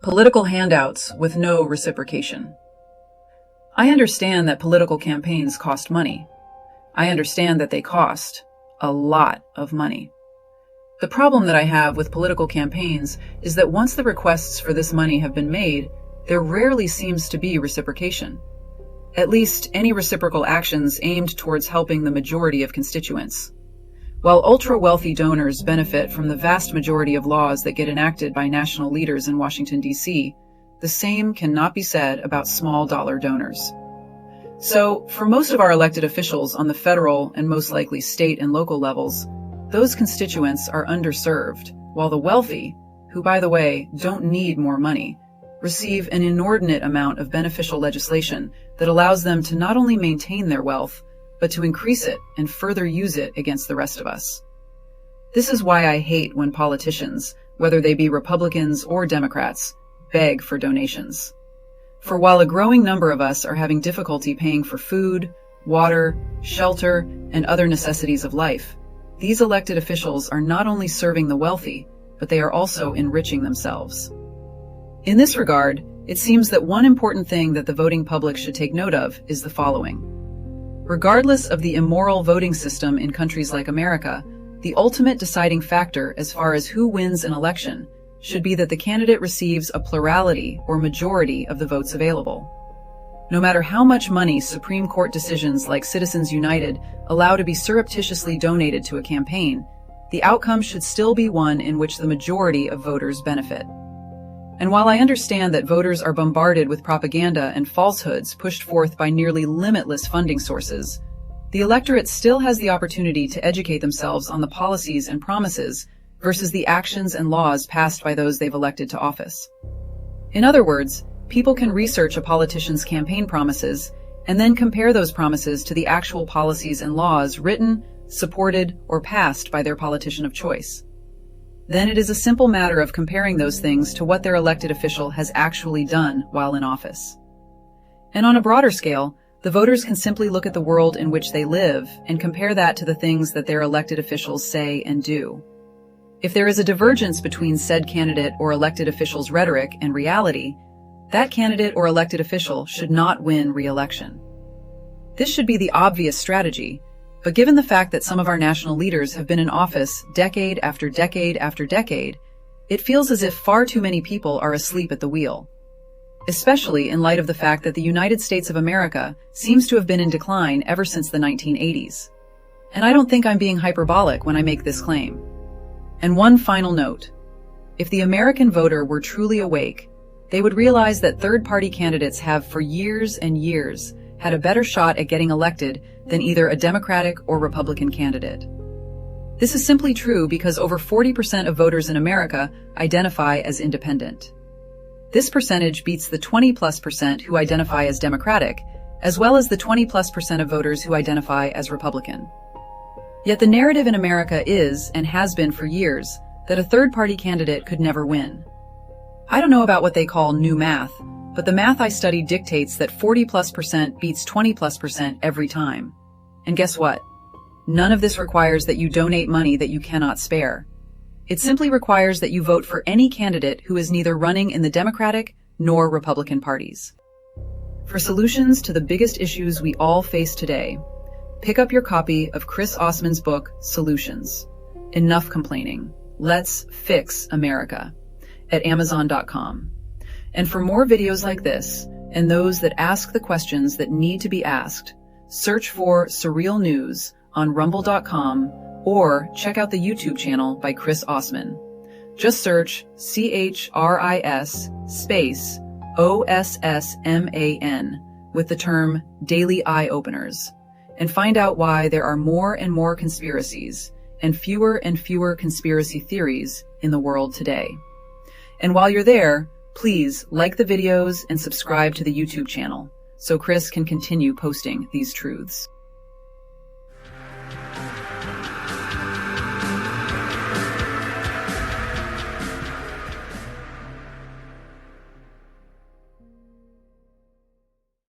Political handouts with no reciprocation. I understand that political campaigns cost money. I understand that they cost a lot of money. The problem that I have with political campaigns is that once the requests for this money have been made, there rarely seems to be reciprocation. At least any reciprocal actions aimed towards helping the majority of constituents. While ultra-wealthy donors benefit from the vast majority of laws that get enacted by national leaders in Washington, D.C., the same cannot be said about small-dollar donors. So, for most of our elected officials on the federal and most likely state and local levels, those constituents are underserved, while the wealthy, who, by the way, don't need more money, receive an inordinate amount of beneficial legislation that allows them to not only maintain their wealth, but to increase it and further use it against the rest of us. This is why I hate when politicians, whether they be Republicans or Democrats, beg for donations. For while a growing number of us are having difficulty paying for food, water, shelter, and other necessities of life, these elected officials are not only serving the wealthy, but they are also enriching themselves. In this regard, it seems that one important thing that the voting public should take note of is the following. Regardless of the immoral voting system in countries like America, the ultimate deciding factor as far as who wins an election should be that the candidate receives a plurality or majority of the votes available. No matter how much money Supreme Court decisions like Citizens United allow to be surreptitiously donated to a campaign, the outcome should still be one in which the majority of voters benefit. And while I understand that voters are bombarded with propaganda and falsehoods pushed forth by nearly limitless funding sources, the electorate still has the opportunity to educate themselves on the policies and promises versus the actions and laws passed by those they've elected to office. In other words, people can research a politician's campaign promises and then compare those promises to the actual policies and laws written, supported, or passed by their politician of choice. Then it is a simple matter of comparing those things to what their elected official has actually done while in office. And on a broader scale, the voters can simply look at the world in which they live and compare that to the things that their elected officials say and do. If there is a divergence between said candidate or elected official's rhetoric and reality, that candidate or elected official should not win re-election. This should be the obvious strategy, but given the fact that some of our national leaders have been in office decade after decade after decade, it feels as if far too many people are asleep at the wheel. Especially in light of the fact that the United States of America seems to have been in decline ever since the 1980s. And I don't think I'm being hyperbolic when I make this claim. And one final note. If the American voter were truly awake, they would realize that third-party candidates have for years and years had a better shot at getting elected than either a Democratic or Republican candidate. This is simply true because over 40% of voters in America identify as independent. This percentage beats the 20+% who identify as Democratic, as well as the 20+% of voters who identify as Republican. Yet the narrative in America is, and has been for years, that a third-party candidate could never win. I don't know about what they call new math, but the math I studied dictates that 40+% beats 20+% every time. And guess what? None of this requires that you donate money that you cannot spare. It simply requires that you vote for any candidate who is neither running in the Democratic nor Republican parties. For solutions to the biggest issues we all face today, pick up your copy of Chris Osman's book, Solutions. Enough complaining. Let's fix America at Amazon.com. And for more videos like this, and those that ask the questions that need to be asked, search for Surreal News on Rumble.com or check out the YouTube channel by Chris Osman. Just search CHRIS space OSSMAN with the term Daily Eye Openers and find out why there are more and more conspiracies and fewer conspiracy theories in the world today. And while you're there, please like the videos and subscribe to the YouTube channel so Chris can continue posting these truths.